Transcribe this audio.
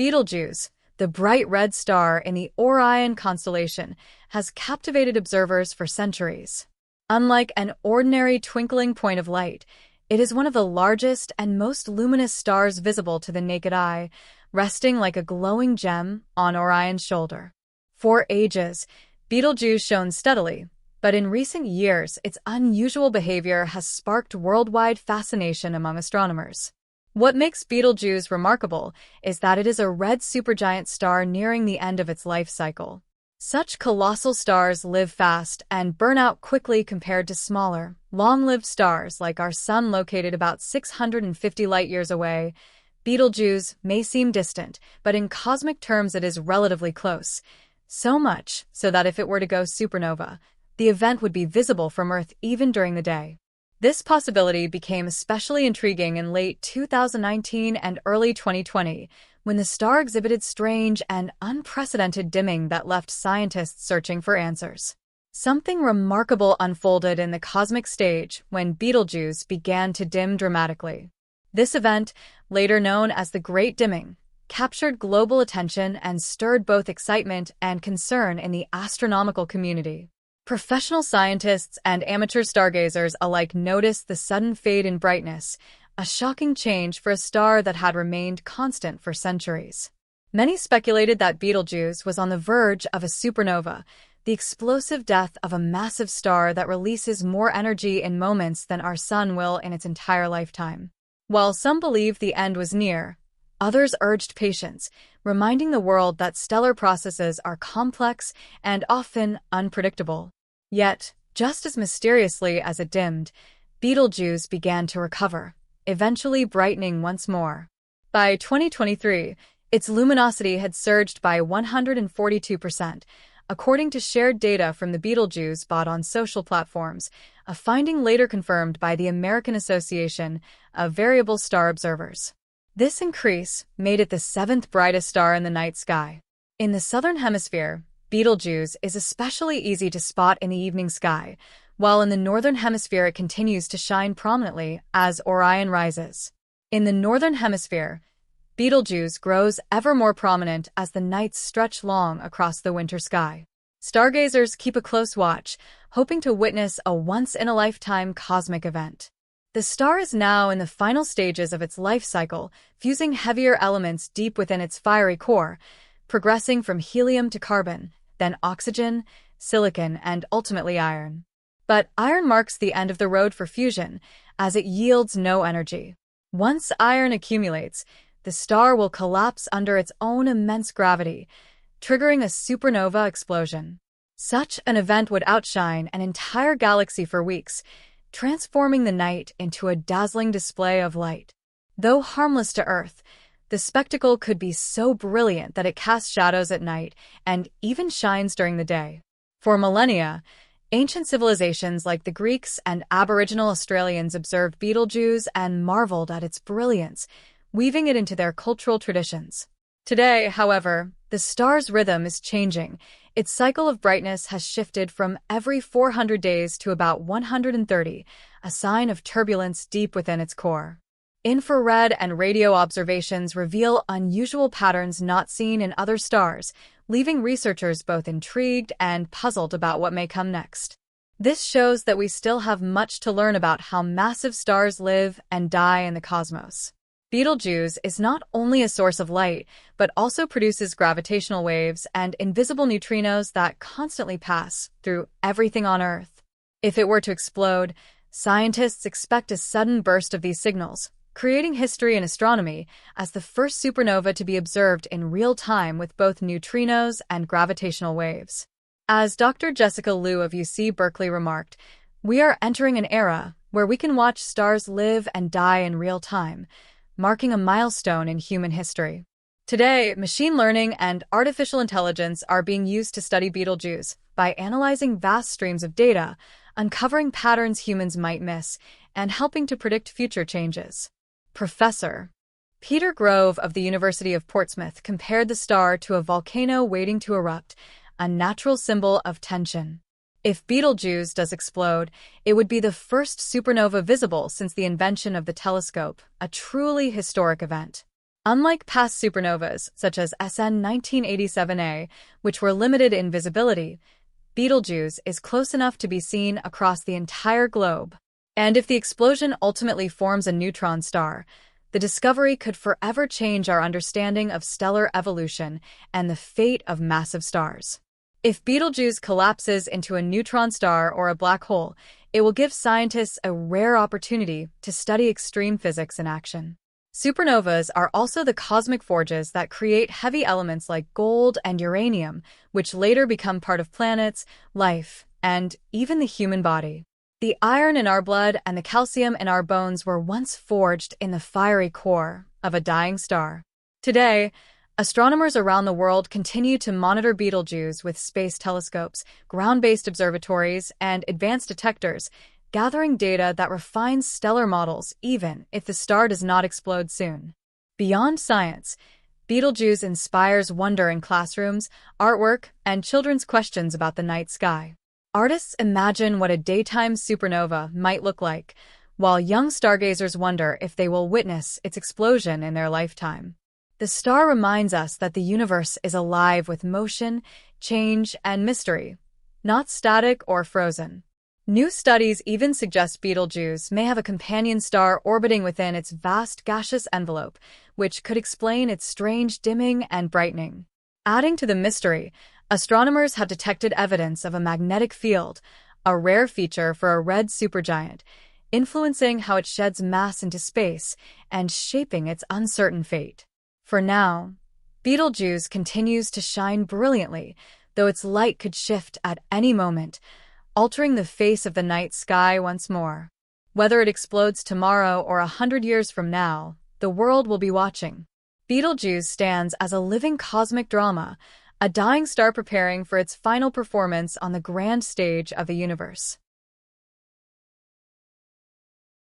Betelgeuse, the bright red star in the Orion constellation, has captivated observers for centuries. Unlike an ordinary twinkling point of light, it is one of the largest and most luminous stars visible to the naked eye, resting like a glowing gem on Orion's shoulder. For ages, Betelgeuse shone steadily, but in recent years its unusual behavior has sparked worldwide fascination among astronomers. What makes Betelgeuse remarkable is that it is a red supergiant star nearing the end of its life cycle. Such colossal stars live fast and burn out quickly compared to smaller, long-lived stars like our Sun located about 650 light-years away. Betelgeuse may seem distant, but in cosmic terms it is relatively close. So much so that if it were to go supernova, the event would be visible from Earth even during the day. This possibility became especially intriguing in late 2019 and early 2020, when the star exhibited strange and unprecedented dimming that left scientists searching for answers. Something remarkable unfolded in the cosmic stage when Betelgeuse began to dim dramatically. This event, later known as the Great Dimming, captured global attention and stirred both excitement and concern in the astronomical community. Professional scientists and amateur stargazers alike noticed the sudden fade in brightness, a shocking change for a star that had remained constant for centuries. Many speculated that Betelgeuse was on the verge of a supernova, the explosive death of a massive star that releases more energy in moments than our Sun will in its entire lifetime. While some believed the end was near, others urged patience, reminding the world that stellar processes are complex and often unpredictable. Yet, just as mysteriously as it dimmed, Betelgeuse began to recover, eventually brightening once more. By 2023, its luminosity had surged by 142%, according to shared data from the Betelgeuse bot on social platforms, a finding later confirmed by the American Association of Variable Star Observers. This increase made it the seventh brightest star in the night sky. In the southern hemisphere, Betelgeuse is especially easy to spot in the evening sky, while in the northern hemisphere it continues to shine prominently as Orion rises. In the northern hemisphere, Betelgeuse grows ever more prominent as the nights stretch long across the winter sky. Stargazers keep a close watch, hoping to witness a once-in-a-lifetime cosmic event. The star is now in the final stages of its life cycle, fusing heavier elements deep within its fiery core, progressing from helium to carbon, then oxygen, silicon, and ultimately iron. But iron marks the end of the road for fusion, as it yields no energy. Once iron accumulates, the star will collapse under its own immense gravity, triggering a supernova explosion. Such an event would outshine an entire galaxy for weeks, transforming the night into a dazzling display of light. Though harmless to Earth, the spectacle could be so brilliant that it casts shadows at night and even shines during the day. For millennia, ancient civilizations like the Greeks and Aboriginal Australians observed Betelgeuse and marveled at its brilliance, weaving it into their cultural traditions. Today, however, the star's rhythm is changing. Its cycle of brightness has shifted from every 400 days to about 130, a sign of turbulence deep within its core. Infrared and radio observations reveal unusual patterns not seen in other stars, leaving researchers both intrigued and puzzled about what may come next. This shows that we still have much to learn about how massive stars live and die in the cosmos. Betelgeuse is not only a source of light, but also produces gravitational waves and invisible neutrinos that constantly pass through everything on Earth. If it were to explode, scientists expect a sudden burst of these signals, creating history in astronomy as the first supernova to be observed in real time with both neutrinos and gravitational waves. As Dr. Jessica Liu of UC Berkeley remarked, "We are entering an era where we can watch stars live and die in real time, marking a milestone in human history." Today, machine learning and artificial intelligence are being used to study Betelgeuse by analyzing vast streams of data, uncovering patterns humans might miss, and helping to predict future changes. Professor Peter Grove of the University of Portsmouth compared the star to a volcano waiting to erupt, a natural symbol of tension. If Betelgeuse does explode, it would be the first supernova visible since the invention of the telescope, a truly historic event. Unlike past supernovas, such as SN 1987A, which were limited in visibility, Betelgeuse is close enough to be seen across the entire globe. And if the explosion ultimately forms a neutron star, the discovery could forever change our understanding of stellar evolution and the fate of massive stars. If Betelgeuse collapses into a neutron star or a black hole, it will give scientists a rare opportunity to study extreme physics in action. Supernovas are also the cosmic forges that create heavy elements like gold and uranium, which later become part of planets, life, and even the human body. The iron in our blood and the calcium in our bones were once forged in the fiery core of a dying star. Today, astronomers around the world continue to monitor Betelgeuse with space telescopes, ground-based observatories, and advanced detectors, gathering data that refines stellar models even if the star does not explode soon. Beyond science, Betelgeuse inspires wonder in classrooms, artwork, and children's questions about the night sky. Artists imagine what a daytime supernova might look like, while young stargazers wonder if they will witness its explosion in their lifetime. The star reminds us that the universe is alive with motion, change, and mystery, not static or frozen. New studies even suggest Betelgeuse may have a companion star orbiting within its vast gaseous envelope, which could explain its strange dimming and brightening. Adding to the mystery, astronomers have detected evidence of a magnetic field, a rare feature for a red supergiant, influencing how it sheds mass into space and shaping its uncertain fate. For now, Betelgeuse continues to shine brilliantly, though its light could shift at any moment, altering the face of the night sky once more. Whether it explodes tomorrow or 100 years from now, the world will be watching. Betelgeuse stands as a living cosmic drama, a dying star preparing for its final performance on the grand stage of the universe.